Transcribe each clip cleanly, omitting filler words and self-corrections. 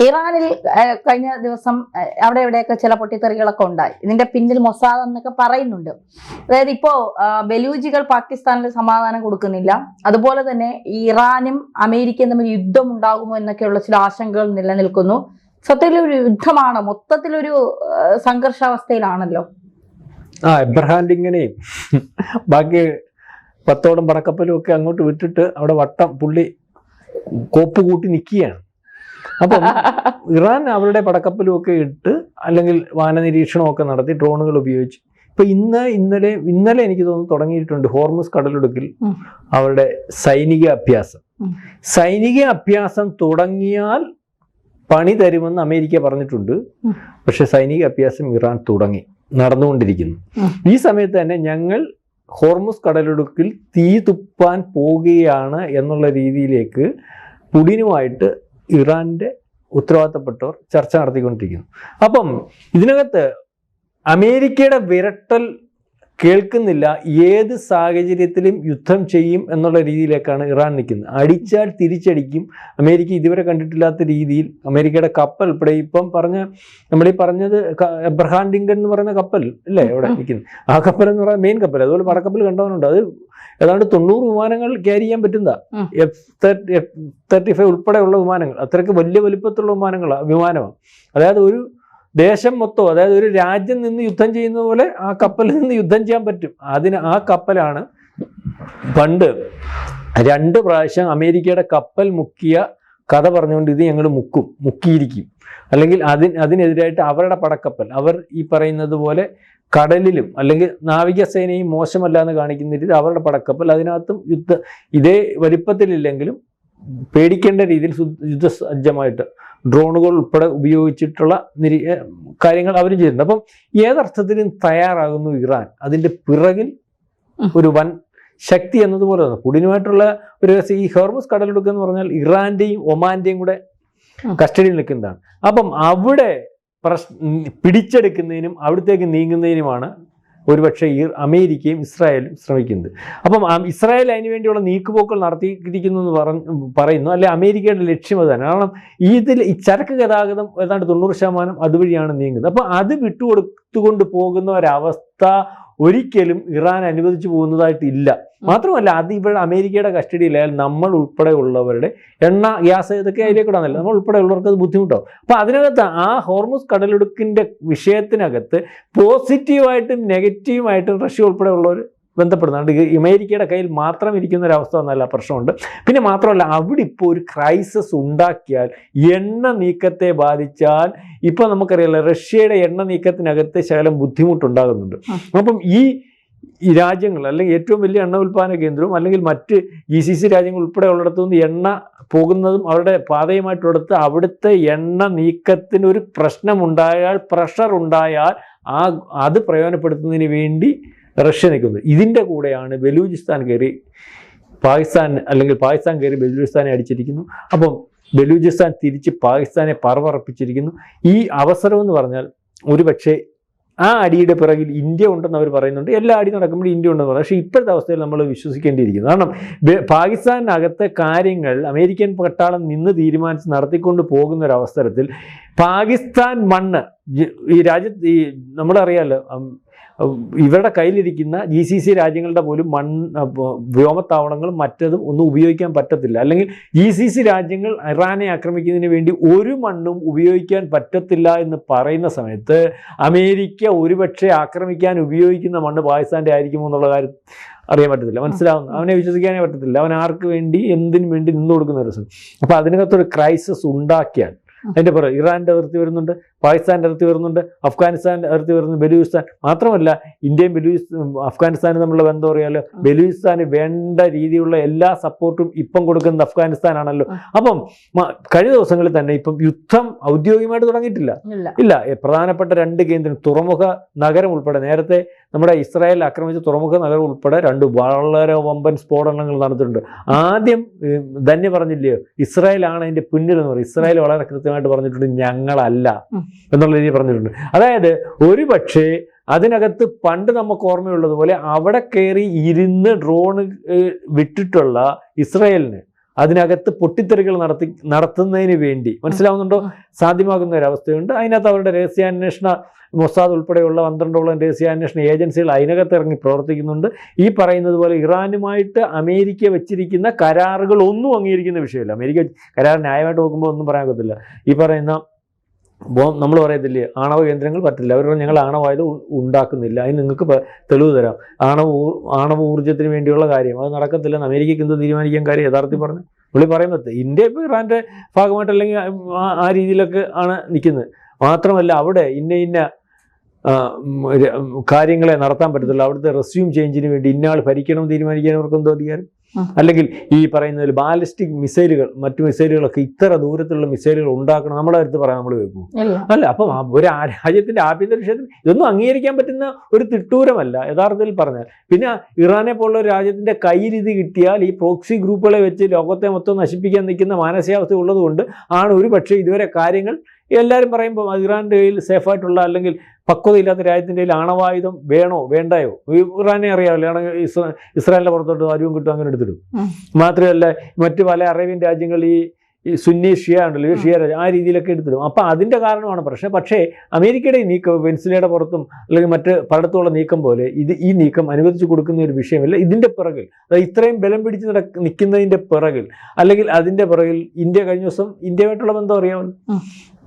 ഇറാനിൽ കഴിഞ്ഞ ദിവസം അവിടെ എവിടെയൊക്കെ ചില പൊട്ടിത്തെറികളൊക്കെ ഉണ്ടായി. ഇതിന്റെ പിന്നിൽ മൊസാദ് എന്നൊക്കെ പറയുന്നുണ്ട്. അതായത് ഇപ്പോ ബലൂജികൾ പാകിസ്ഥാനിൽ സമാധാനം കൊടുക്കുന്നില്ല, അതുപോലെ തന്നെ ഇറാനും അമേരിക്കയും തമ്മിൽ യുദ്ധം ഉണ്ടാകുമോ എന്നൊക്കെയുള്ള ചില ആശങ്കകൾ നിലനിൽക്കുന്നു. സത്യത്തിലൊരു യുദ്ധമാണ്, മൊത്തത്തിലൊരു സംഘർഷാവസ്ഥയിലാണല്ലോ. എബ്രഹാം ലിങ്കനെയും ബാക്കി 10ഓളം പടക്കപ്പലും ഒക്കെ അങ്ങോട്ട് വിട്ടിട്ട് അവിടെ വട്ടം പുള്ളി കോപ്പ് കൂട്ടി നിൽക്കുകയാണ്. അപ്പം ഇറാൻ അവരുടെ പടക്കപ്പലും ഒക്കെ ഇട്ട് അല്ലെങ്കിൽ വാന നിരീക്ഷണമൊക്കെ നടത്തി ഡ്രോണുകൾ ഉപയോഗിച്ച് ഇപ്പൊ ഇന്നലെ എനിക്ക് തോന്നുന്നു തുടങ്ങിയിട്ടുണ്ട് ഹോർമുസ് കടലിടുക്കിൽ അവരുടെ സൈനിക അഭ്യാസം തുടങ്ങിയാൽ പണി തരുമെന്ന് അമേരിക്ക പറഞ്ഞിട്ടുണ്ട്. പക്ഷെ സൈനിക അഭ്യാസം ഇറാൻ നടന്നുകൊണ്ടിരിക്കുന്നു. ഈ സമയത്ത് തന്നെ ഞങ്ങൾ ഹോർമുസ് കടലിടുക്കിൽ തീ തുപ്പാൻ പോവുകയാണ് എന്നുള്ള രീതിയിലേക്ക് പുടിനുമായിട്ട് ഇറാന്റെ ഉത്തരവാദിത്തപ്പെട്ടവർ ചർച്ച നടത്തിക്കൊണ്ടിരിക്കുന്നു. അപ്പം ഇതിനകത്ത് അമേരിക്കയുടെ വിരട്ടൽ കേൾക്കുന്നില്ല. ഏത് സാഹചര്യത്തിലും യുദ്ധം ചെയ്യും എന്നുള്ള രീതിയിലേക്കാണ് ഇറാൻ നിൽക്കുന്നത്. അടിച്ചാൽ തിരിച്ചടിക്കും. അമേരിക്ക ഇതുവരെ കണ്ടിട്ടില്ലാത്ത രീതിയിൽ അമേരിക്കയുടെ കപ്പൽ ഉൾപ്പെടെ ഇപ്പം നമ്മളീ പറഞ്ഞത് എബ്രഹാം ലിങ്കൺ എന്ന് പറയുന്ന കപ്പൽ അല്ലേ അവിടെ നിൽക്കുന്നത്. ആ കപ്പൽ എന്ന് പറയുന്ന മെയിൻ കപ്പൽ, അതുപോലെ പടക്കപ്പൽ കണ്ടവനുണ്ട്. അത് ഏതാണ്ട് 90 വിമാനങ്ങൾ ക്യാരി ചെയ്യാൻ പറ്റുന്ന F-35 ഉൾപ്പെടെയുള്ള വിമാനങ്ങൾ, അത്രയ്ക്ക് വലിയ വലിപ്പത്തിലുള്ള വിമാനമാണ്. അതായത് ഒരു ദേശം മൊത്തം, അതായത് ഒരു രാജ്യം നിന്ന് യുദ്ധം ചെയ്യുന്ന പോലെ ആ കപ്പലിൽ നിന്ന് യുദ്ധം ചെയ്യാൻ പറ്റും. ആ കപ്പലാണ് പണ്ട് 2 പ്രാവശ്യം അമേരിക്കയുടെ കപ്പൽ മുക്കിയ കഥ പറഞ്ഞുകൊണ്ട് ഇത് ഞങ്ങൾ മുക്കിയിരിക്കും, അല്ലെങ്കിൽ അതിനെതിരായിട്ട് അവരുടെ പടക്കപ്പൽ, അവർ ഈ പറയുന്നത് പോലെ കടലിലും അല്ലെങ്കിൽ നാവികസേനയും മോശമല്ല എന്ന് കാണിക്കുന്ന രീതി അവരുടെ പടക്കപ്പൽ, അതിനകത്തും ഇതേ വലിപ്പത്തിലില്ലെങ്കിലും പേടിക്കേണ്ട രീതിയിൽ യുദ്ധസജ്ജമായിട്ട് ഡ്രോണുകൾ ഉൾപ്പെടെ ഉപയോഗിച്ചിട്ടുള്ള കാര്യങ്ങൾ അവരും ചെയ്യുന്നുണ്ട്. അപ്പം ഏതർത്ഥത്തിലും തയ്യാറാകുന്നു ഇറാൻ. അതിൻ്റെ പിറകിൽ ഒരു വൻ ശക്തി എന്നതുപോലെ തന്നെ പുടിനുമായിട്ടുള്ള ഒരു ഈ ഹോർമുസ് കടലിടുക്ക് എന്ന് പറഞ്ഞാൽ ഇറാന്റെയും ഒമാന്റെയും കൂടെ കസ്റ്റഡിയിൽ നിൽക്കുന്നതാണ്. അപ്പം അവിടെ പിടിച്ചെടുക്കുന്നതിനും അവിടത്തേക്ക് നീങ്ങുന്നതിനുമാണ് ഒരുപക്ഷെ അമേരിക്കയും ഇസ്രായേലും ശ്രമിക്കുന്നത്. അപ്പം ഇസ്രായേൽ അതിനു വേണ്ടിയുള്ള നീക്കുപോക്കൾ നടത്തിയിരിക്കുന്നു എന്ന് പറയുന്നു. അല്ലെ, അമേരിക്കയുടെ ലക്ഷ്യം അത് തന്നെ. കാരണം ഈ ചരക്ക് ഗതാഗതം ഏതാണ്ട് 90% അതുവഴിയാണ് നീങ്ങുന്നത്. അപ്പം അത് വിട്ടുകൊടുത്തുകൊണ്ട് പോകുന്ന ഒരവസ്ഥ ഒരിക്കലും ഇറാൻ അനുവദിച്ചു പോകുന്നതായിട്ടില്ല. മാത്രമല്ല, അത് ഇവിടെ അമേരിക്കയുടെ കസ്റ്റഡിയിലായാൽ നമ്മൾ ഉൾപ്പെടെ ഉള്ളവരുടെ ഗ്യാസ് ഇതൊക്കെ അതിലേക്കിടാന്നല്ല, നമ്മൾ ഉൾപ്പെടെ ഉള്ളവർക്ക് അത് ബുദ്ധിമുട്ടാവും. അപ്പം അതിനകത്ത് ആ ഹോർമുസ് കടലിടുക്കിൻ്റെ വിഷയത്തിനകത്ത് പോസിറ്റീവായിട്ടും നെഗറ്റീവായിട്ടും റഷ്യ ഉൾപ്പെടെ ഉള്ളവർ ബന്ധപ്പെടുന്നുണ്ട്. അമേരിക്കയുടെ കയ്യിൽ മാത്രം ഇരിക്കുന്ന ഒരവസ്ഥ എന്നല്ല, പ്രശ്നമുണ്ട്. പിന്നെ മാത്രമല്ല, അവിടെ ഇപ്പോൾ ഒരു ക്രൈസിസ് ഉണ്ടാക്കിയാൽ, എണ്ണ നീക്കത്തെ ബാധിച്ചാൽ, ഇപ്പം നമുക്കറിയാലോ റഷ്യയുടെ എണ്ണ നീക്കത്തിനകത്ത് ശകലം ബുദ്ധിമുട്ടുണ്ടാകുന്നുണ്ട്. അപ്പം ഈ രാജ്യങ്ങൾ അല്ലെങ്കിൽ ഏറ്റവും വലിയ എണ്ണ ഉൽപ്പാദന കേന്ദ്രവും അല്ലെങ്കിൽ മറ്റ് GCC രാജ്യങ്ങൾ ഉൾപ്പെടെ ഉള്ളിടത്തു നിന്ന് എണ്ണ പോകുന്നതും അവരുടെ പാതയുമായിട്ടുള്ളത്, അവിടുത്തെ എണ്ണ നീക്കത്തിന് ഒരു പ്രശ്നമുണ്ടായാൽ, പ്രഷർ ഉണ്ടായാൽ അത് പ്രയോജനപ്പെടുത്തുന്നതിന് വേണ്ടി റഷ്യ നിൽക്കുന്നത്. ഇതിൻ്റെ കൂടെയാണ് ബലൂചിസ്ഥാൻ കയറി പാകിസ്ഥാൻ കയറി ബലൂചിസ്ഥാനെ അടിച്ചിരിക്കുന്നു. അപ്പം ബലൂചിസ്ഥാൻ തിരിച്ച് പാകിസ്ഥാനെ പറവറപ്പിച്ചിരിക്കുന്നു. ഈ അവസരം എന്ന് പറഞ്ഞാൽ ഒരുപക്ഷെ ആ അടിയുടെ പിറകിൽ ഇന്ത്യ ഉണ്ടെന്ന് അവർ പറയുന്നുണ്ട്. എല്ലാ അടി നടക്കുമ്പോൾ ഇന്ത്യ ഉണ്ടെന്ന് പറയുന്നത്. പക്ഷേ ഇപ്പോഴത്തെ അവസ്ഥയിൽ നമ്മൾ വിശ്വസിക്കേണ്ടിയിരിക്കുന്നു. കാരണം പാകിസ്ഥാനകത്തെ കാര്യങ്ങൾ അമേരിക്കൻ പട്ടാളം നിന്ന് തീരുമാനിച്ച് നടത്തിക്കൊണ്ട് പോകുന്ന ഒരു അവസരത്തിൽ പാകിസ്ഥാൻ മണ്ണ് ഈ രാജ്യത്ത് നമ്മളറിയാമല്ലോ, ഇവരുടെ കയ്യിലിരിക്കുന്ന GCC രാജ്യങ്ങളുടെ പോലും വ്യോമത്താവളങ്ങളും മറ്റതും ഒന്നും ഉപയോഗിക്കാൻ പറ്റത്തില്ല. അല്ലെങ്കിൽ GCC രാജ്യങ്ങൾ ഇറാനെ ആക്രമിക്കുന്നതിന് വേണ്ടി ഒരു മണ്ണും ഉപയോഗിക്കാൻ പറ്റത്തില്ല എന്ന് പറയുന്ന സമയത്ത് അമേരിക്ക ഒരുപക്ഷെ ആക്രമിക്കാൻ ഉപയോഗിക്കുന്ന മണ്ണ് പാകിസ്ഥാൻ്റെ ആയിരിക്കുമോ എന്നുള്ള കാര്യം അറിയാൻ പറ്റത്തില്ല, മനസ്സിലാവുന്നു. അവനെ വിശ്വസിക്കാനേ പറ്റത്തില്ല. അവൻ ആർക്ക് വേണ്ടി എന്തിനു വേണ്ടി നിന്ന് കൊടുക്കുന്ന ഒരു ദിവസം. അപ്പോൾ അതിനകത്തൊരു ക്രൈസിസ് ഉണ്ടാക്കിയാൽ അതിൻ്റെ പുറകെ ഇറാൻ്റെ അതിർത്തി വരുന്നുണ്ട്, പാകിസ്ഥാൻ്റെ അതിർത്തി വരുന്നുണ്ട്, അഫ്ഗാനിസ്ഥാൻ്റെ അതിർത്തി വരുന്നുണ്ട്, ബലൂചിസ്ഥാൻ. മാത്രമല്ല, ഇന്ത്യയും അഫ്ഗാനിസ്ഥാനും തമ്മിലുള്ള ബന്ധം അറിയാമല്ലോ. ബലൂചിസ്ഥാന് വേണ്ട രീതിയിലുള്ള എല്ലാ സപ്പോർട്ടും ഇപ്പം കൊടുക്കുന്നത് അഫ്ഗാനിസ്ഥാനാണല്ലോ. അപ്പം കഴിഞ്ഞ ദിവസങ്ങളിൽ തന്നെ ഇപ്പം യുദ്ധം ഔദ്യോഗികമായിട്ട് തുടങ്ങിയിട്ടില്ല. പ്രധാനപ്പെട്ട 2 കേന്ദ്രം, തുറമുഖ നഗരം ഉൾപ്പെടെ, നേരത്തെ നമ്മുടെ ഇസ്രായേൽ ആക്രമിച്ച തുറമുഖ നഗരം ഉൾപ്പെടെ 2 വളരെ വമ്പൻ സ്ഫോടനങ്ങൾ നടന്നിട്ടുണ്ട്. ആദ്യം ധന്യ പറഞ്ഞില്ലയോ, ഇസ്രായേലാണ് അതിൻ്റെ പിന്നിലെന്ന് പറയും. ഇസ്രായേൽ വളരെ കൃത്യമായിട്ട് പറഞ്ഞിട്ടുണ്ട്, ഞങ്ങളല്ല എന്നുള്ള രീതി പറഞ്ഞിട്ടുണ്ട്. അതായത് ഒരു പക്ഷേ അതിനകത്ത് പണ്ട് നമുക്ക് ഓർമ്മയുള്ളതുപോലെ അവിടെ കയറി ഇരുന്ന് ഡ്രോണ് വിട്ടിട്ടുള്ള ഇസ്രായേലിന് അതിനകത്ത് പൊട്ടിത്തെറികൾ നടത്തുന്നതിന് വേണ്ടി, മനസ്സിലാവുന്നുണ്ടോ, സാധ്യമാകുന്ന ഒരവസ്ഥയുണ്ട്. അതിനകത്ത് അവരുടെ രഹസ്യാന്വേഷണ മൊസാദ് ഉൾപ്പെടെയുള്ള 12ഓളം രഹസ്യാന്വേഷണ ഏജൻസികൾ അതിനകത്ത് ഇറങ്ങി പ്രവർത്തിക്കുന്നുണ്ട്. ഈ പറയുന്നത് പോലെ ഇറാനുമായിട്ട് അമേരിക്ക വെച്ചിരിക്കുന്ന കരാറുകൾ ഒന്നും അംഗീകരിക്കുന്ന വിഷയമില്ല. അമേരിക്ക കരാർ ന്യായമായിട്ട് നോക്കുമ്പോൾ ഒന്നും പറയാൻ പറ്റില്ല. ഈ പറയുന്ന നമ്മൾ പറയത്തില്ലേ, ആണവ കേന്ദ്രങ്ങൾ പറ്റില്ല, അവർ ഞങ്ങൾ ആണവായുധം ഉണ്ടാക്കുന്നില്ല, അതിന് നിങ്ങൾക്ക് തെളിവ് തരാം, ആണവ ഊർജ്ജത്തിന് വേണ്ടിയുള്ള കാര്യം അത് നടക്കത്തില്ലെന്ന് അമേരിക്കയ്ക്ക് എന്ത് തീരുമാനിക്കാൻ കാര്യം യഥാർത്ഥത്തിൽ പറഞ്ഞു പുള്ളി പറയുമ്പോൾ ഇന്ത്യ ഇപ്പോൾ ഇറാൻ്റെ ഭാഗമായിട്ട് അല്ലെങ്കിൽ ആ രീതിയിലൊക്കെ ആണ് നിൽക്കുന്നത്. മാത്രമല്ല അവിടെ ഇന്ന കാര്യങ്ങളെ നടത്താൻ പറ്റത്തുള്ളൂ. അവിടുത്തെ റെസ്യൂം ചേഞ്ചിന് വേണ്ടി ഇന്നയാൾ ഭരിക്കണം തീരുമാനിക്കാൻ അവർക്ക് എന്തോ അധികാരം? അല്ലെങ്കിൽ ഈ പറയുന്നതിൽ ബാലിസ്റ്റിക് മിസൈലുകൾ, മറ്റു മിസൈലുകളൊക്കെ ഇത്ര ദൂരത്തിലുള്ള മിസൈലുകൾ ഉണ്ടാക്കണം നമ്മുടെ അടുത്ത് പറയാൻ നമ്മൾ കേൾക്കും അല്ല. അപ്പം ഒരു രാജ്യത്തിന്റെ ആഭ്യന്തര വിഷയത്തിൽ ഇതൊന്നും അംഗീകരിക്കാൻ പറ്റുന്ന ഒരു തിട്ടൂരമല്ല യഥാർത്ഥത്തിൽ പറഞ്ഞാൽ. പിന്നെ ഇറാനെ പോലുള്ള ഒരു രാജ്യത്തിന്റെ കയ്യിൽ ഇത് കിട്ടിയാൽ ഈ പ്രോക്സി ഗ്രൂപ്പുകളെ വെച്ച് ലോകത്തെ മൊത്തം നശിപ്പിക്കാൻ നിൽക്കുന്ന മാനസികാവസ്ഥ ഉള്ളതുകൊണ്ട് ആണ് ഒരു പക്ഷേ ഇതുവരെ കാര്യങ്ങൾ എല്ലാവരും പറയുമ്പോൾ ഇറാൻ്റെ കയ്യിൽ സേഫായിട്ടുള്ള അല്ലെങ്കിൽ പക്വതയില്ലാത്ത രാജ്യത്തിൻ്റെ കയ്യിൽ ആണവായുധം വേണോ വേണ്ടായോ, ഇറാനെ അറിയാമല്ലോ, ആണെങ്കിൽ ഇസ്രായേലിൻ്റെ പുറത്തോട്ട് ആരും കിട്ടും അങ്ങനെ എടുത്തിടും. മാത്രമല്ല മറ്റു പല അറേബ്യൻ രാജ്യങ്ങൾ ഈ സുന്നി ഷിയ ഉണ്ടല്ലോ, ഷിയ ആ രീതിയിലൊക്കെ എടുത്തിടും. അപ്പം അതിൻ്റെ കാരണമാണ് പ്രശ്നം. പക്ഷേ അമേരിക്കയുടെ ഈ നീക്കം വെനിസ്വേലയുടെ പുറത്തും അല്ലെങ്കിൽ മറ്റ് പലയിടത്തുള്ള നീക്കം പോലെ ഈ നീക്കം അനുവദിച്ചു കൊടുക്കുന്ന ഒരു വിഷയമല്ല. ഇതിൻ്റെ പിറകിൽ, അതായത് ഇത്രയും ബലം പിടിച്ച് നിൽക്കുന്നതിൻ്റെ പിറകിൽ അല്ലെങ്കിൽ അതിൻ്റെ പിറകിൽ ഇന്ത്യ കഴിഞ്ഞ ദിവസം ഇന്ത്യയുമായിട്ടുള്ള ബന്ധം അറിയാമല്ലോ.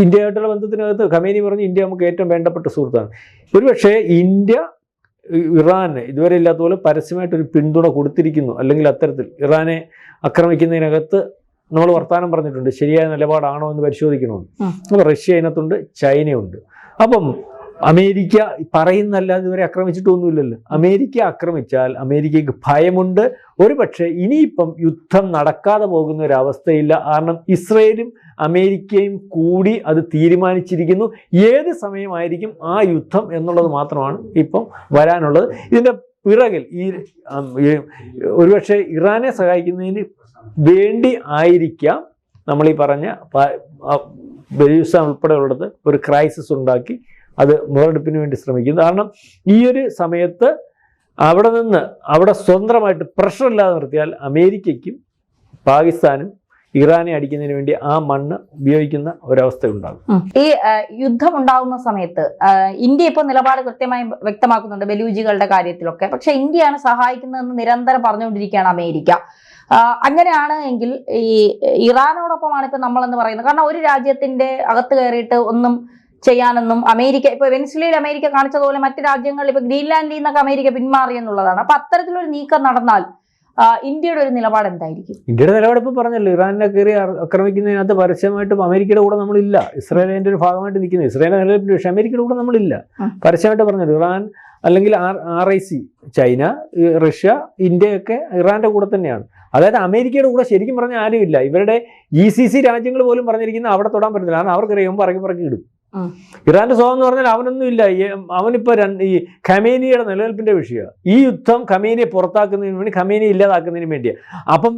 ഇന്ത്യയായിട്ടുള്ള ബന്ധത്തിനകത്ത് ഖമേനി പറഞ്ഞു ഇന്ത്യ നമുക്ക് ഏറ്റവും വേണ്ടപ്പെട്ട സുഹൃത്താണ്. ഒരുപക്ഷെ ഇന്ത്യ ഇറാന് ഇതുവരെ ഇല്ലാത്ത പോലെ പരസ്യമായിട്ടൊരു പിന്തുണ കൊടുത്തിരിക്കുന്നു. അല്ലെങ്കിൽ അത്തരത്തിൽ ഇറാനെ ആക്രമിക്കുന്നതിനകത്ത് നമ്മൾ വർത്തമാനം പറഞ്ഞിട്ടുണ്ട്, ശരിയായ നിലപാടാണോ എന്ന് പരിശോധിക്കണമെന്ന്. അപ്പോൾ റഷ്യ അതിനകത്തുണ്ട്, ചൈനയുണ്ട്. അപ്പം അമേരിക്ക പറയുന്നല്ലാതെ ഇതുവരെ ആക്രമിച്ചിട്ടൊന്നുമില്ലല്ലോ. അമേരിക്ക ആക്രമിച്ചാൽ അമേരിക്കയ്ക്ക് ഭയമുണ്ട്. ഒരു പക്ഷേ ഇനിയിപ്പം യുദ്ധം നടക്കാതെ പോകുന്ന ഒരവസ്ഥയില്ല. കാരണം ഇസ്രയേലും അമേരിക്കയും കൂടി അത് തീരുമാനിച്ചിരിക്കുന്നു. ഏത് സമയമായിരിക്കും ആ യുദ്ധം എന്നുള്ളത് മാത്രമാണ് ഇപ്പം വരാനുള്ളത്. ഇതിൻ്റെ പിറകിൽ ഒരുപക്ഷെ ഇറാനെ സഹായിക്കുന്നതിന് വേണ്ടി ആയിരിക്കാം നമ്മളീ പറഞ്ഞ ബലൂചിസ്ഥാൻ ഉൾപ്പെടെയുള്ളത് ഒരു ക്രൈസിസ് ഉണ്ടാക്കി അത് മുതലെടുപ്പിന് വേണ്ടി ശ്രമിക്കുന്നത്. കാരണം ഈ ഒരു സമയത്ത് അവിടെ സ്വന്തമായിട്ട് പ്രഷർ ഇല്ലാതെ നിർത്തിയാൽ അമേരിക്കയ്ക്കും പാകിസ്ഥാനും ഇറാനെ അടിക്കുന്നതിന് വേണ്ടി ആ മണ്ണ് ഉപയോഗിക്കുന്ന ഒരവസ്ഥ ഉണ്ടാകും. ഈ യുദ്ധം ഉണ്ടാകുന്ന സമയത്ത് ഇന്ത്യ ഇപ്പോൾ നിലപാട് കൃത്യമായി വ്യക്തമാക്കുന്നുണ്ട് ബലൂജികളുടെ കാര്യത്തിലൊക്കെ. പക്ഷെ ഇന്ത്യയാണ് സഹായിക്കുന്നതെന്ന് നിരന്തരം പറഞ്ഞുകൊണ്ടിരിക്കുകയാണ് അമേരിക്ക. അങ്ങനെയാണ് എങ്കിൽ ഈ ഇറാനോടൊപ്പമാണ് ഇപ്പൊ നമ്മളെന്ന് പറയുന്നത്. കാരണം ഒരു രാജ്യത്തിന്റെ അകത്ത് കയറിയിട്ട് ഒന്നും ചെയ്യാനൊന്നും അമേരിക്ക, ഇപ്പൊ വെനിസ്വേലയിൽ അമേരിക്ക കാണിച്ചതുപോലെ മറ്റു രാജ്യങ്ങളിൽ ഇപ്പൊ ഗ്രീൻലാൻഡിൽ നിന്നൊക്കെ അമേരിക്ക പിന്മാറി എന്നുള്ളതാണ്. അപ്പൊ അത്തരത്തിലൊരു നീക്കം നടന്നാൽ ഇന്ത്യയുടെ ഒരു നിലപാട് എന്തായിരിക്കും? ഇന്ത്യയുടെ നിലപാട് ഇപ്പൊ പറഞ്ഞല്ലോ, ഇറാനെ കയറി ആക്രമിക്കുന്നതിനകത്ത് പരസ്യമായിട്ട് അമേരിക്കയുടെ കൂടെ നമ്മളില്ല. ഇസ്രായേൽ അതിന്റെ ഒരു ഭാഗമായിട്ട് നിൽക്കുന്നത് ഇസ്രായേലിന്റെ നിലനിൽപ്പിന്, പക്ഷേ അമേരിക്കയുടെ കൂടെ നമ്മളില്ല. പരസ്യമായിട്ട് പറഞ്ഞല്ലോ, ഇറാൻ അല്ലെങ്കിൽ RIC, ചൈന, റഷ്യ, ഇന്ത്യയൊക്കെ ഇറാന്റെ കൂടെ തന്നെയാണ്. അതായത് അമേരിക്കയുടെ കൂടെ ശരിക്കും പറഞ്ഞാൽ ആരുമില്ല. ഇവരുടെ GCC രാജ്യങ്ങൾ പോലും പറഞ്ഞിരിക്കുന്നത് അവിടെ തൊടാൻ പറ്റത്തില്ല. കാരണം അവർക്കറിയാം പറക്കി ഇടും. ഇറാന്റെ സ്വഭാവം എന്ന് പറഞ്ഞാൽ അവനൊന്നും ഇല്ല. അവനിപ്പോ ഈ ഖമേനിയുടെ നിലനിൽപ്പിന്റെ വിഷയമാണ്. ഈ യുദ്ധം ഖമേനിയെ പുറത്താക്കുന്നതിന് വേണ്ടി, ഖമേനിയെ ഇല്ലാതാക്കുന്നതിന് വേണ്ടിയാണ്. അപ്പം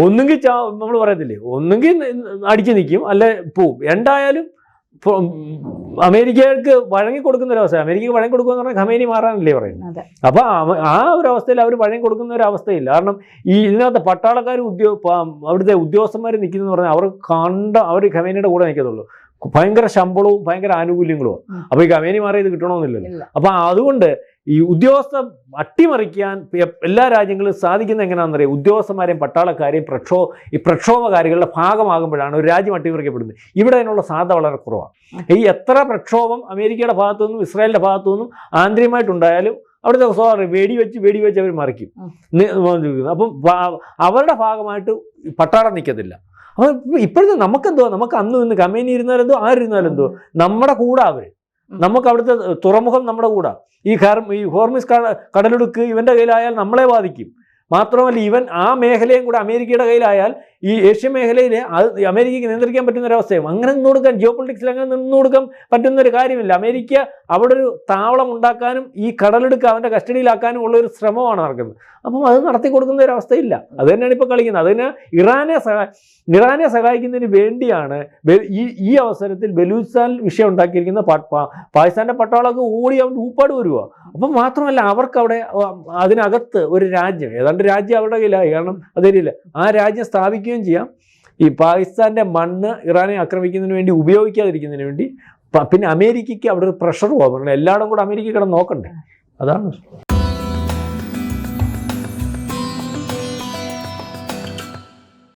ഒന്നുകിൽ നമ്മൾ പറയത്തില്ലേ, ഒന്നുകിൽ അടിച്ചു നിൽക്കും അല്ലെ പോവും. എന്തായാലും അമേരിക്കക്ക് വഴങ്ങി കൊടുക്കുന്ന ഒരു അവസ്ഥ. അമേരിക്കക്ക് വഴങ്ങി കൊടുക്കുക എന്ന് പറഞ്ഞാൽ ഖമേനി മാറാനല്ലേ പറയുന്നത്. അപ്പൊ ആ ഒരു അവസ്ഥയിൽ അവർ വഴങ്ങി കൊടുക്കുന്ന ഒരു അവസ്ഥയില്ല. കാരണം ഇതിനകത്ത് പട്ടാളക്കാർ അവിടുത്തെ ഉദ്യോഗസ്ഥന്മാർ നിൽക്കുന്നതെന്ന് പറഞ്ഞാൽ അവർ ഖമേനിയുടെ കൂടെ നിൽക്കത്തുള്ളൂ. ഭയങ്കര ശമ്പളവും ഭയങ്കര ആനുകൂല്യങ്ങളും. അപ്പൊ ഈ ഖമേനി മാറി ഇത് കിട്ടണമെന്നില്ലല്ലോ. അപ്പൊ അതുകൊണ്ട് ഈ ഉദ്യോഗസ്ഥ അട്ടിമറിക്കാൻ എല്ലാ രാജ്യങ്ങളും സാധിക്കുന്ന എങ്ങനെയാണെന്നറിയാം. ഉദ്യോഗസ്ഥന്മാരെയും പട്ടാളക്കാരെയും പ്രക്ഷോഭകാരികളുടെ ഭാഗമാകുമ്പോഴാണ് ഒരു രാജ്യം അട്ടിമറിക്കപ്പെടുന്നത്. ഇവിടെ അതിനുള്ള സാധ്യത വളരെ കുറവാണ്. ഈ എത്ര പ്രക്ഷോഭം അമേരിക്കയുടെ ഭാഗത്തു നിന്നും ഇസ്രായേലിന്റെ ഭാഗത്തു നിന്നും ആന്തരികമായിട്ടുണ്ടായാലും അവിടുത്തെ വെടിവെച്ച് അവർ മറിക്കും. അപ്പം അവരുടെ ഭാഗമായിട്ട് പട്ടാളം നിൽക്കത്തില്ല. അപ്പോൾ ഇപ്പോഴത്തെ നമുക്ക് അന്ന് ഇന്ന് ഖമേനി ഇരുന്നാലെന്തോ ആരിരുന്നാലെന്തോ നമ്മുടെ കൂടെ അവർ, നമുക്ക് അവിടുത്തെ തുറമുഖം നമ്മുടെ കൂടെ. ഈ ഹോർമിസ് കടലിടുക്ക് ഇവന്റെ കയ്യിലായാൽ നമ്മളെ ബാധിക്കും. മാത്രമല്ല ഇവൻ ആ മേഖലയും കൂടെ അമേരിക്കയുടെ കയ്യിലായാൽ ഈ ഏഷ്യൻ മേഖലയിലെ അമേരിക്കയ്ക്ക് നിയന്ത്രിക്കാൻ പറ്റുന്ന ഒരവസ്ഥയും. അങ്ങനെ നിന്ന് കൊടുക്കാൻ, ജിയോ പൊളിറ്റിക്സിൽ അങ്ങനെ നിന്ന് കൊടുക്കാൻ പറ്റുന്ന ഒരു കാര്യമില്ല. അമേരിക്ക അവിടെ ഒരു താവളം ഉണ്ടാക്കാനും ഈ കടലെടുക്ക് അവൻ്റെ കസ്റ്റഡിയിലാക്കാനും ഉള്ള ഒരു ശ്രമമാണ് നടക്കുന്നത്. അപ്പം അത് നടത്തി കൊടുക്കുന്ന ഒരു അവസ്ഥയില്ല. അത് തന്നെയാണ് ഇപ്പോൾ കളിക്കുന്നത്. അതിന് ഇറാനെ സഹായിക്കുന്നതിന് വേണ്ടിയാണ് ഈ അവസരത്തിൽ ബലൂചിസ്ഥാൻ വിഷയം ഉണ്ടാക്കിയിരിക്കുന്ന പാകിസ്ഥാന്റെ പട്ടാളമൊക്കെ ഓടി അവൻ ഊപ്പാട് വരുക. അപ്പം മാത്രമല്ല അവർക്ക് അതിനകത്ത് ഒരു രാജ്യം, ഏതാണ്ട് രാജ്യം അവരുടെ കയ്യിലായി. കാരണം അതറിയില്ല, ആ രാജ്യം സ്ഥാപിക്കുക പ്രഖ്യാപിക്കുകയും ചെയ്യാം. ഈ പാകിസ്ഥാന്റെ മണ്ണ് ഇറാനെ ആക്രമിക്കുന്നതിന് വേണ്ടി ഉപയോഗിക്കാതിരിക്കുന്നതിന് വേണ്ടി പിന്നെ അമേരിക്കയ്ക്ക് അവിടെ ഒരു പ്രഷർ പോകാൻ എല്ലായിടും കൂടെ അമേരിക്ക കിടന്ന് നോക്കണ്ടേ, അതാണ്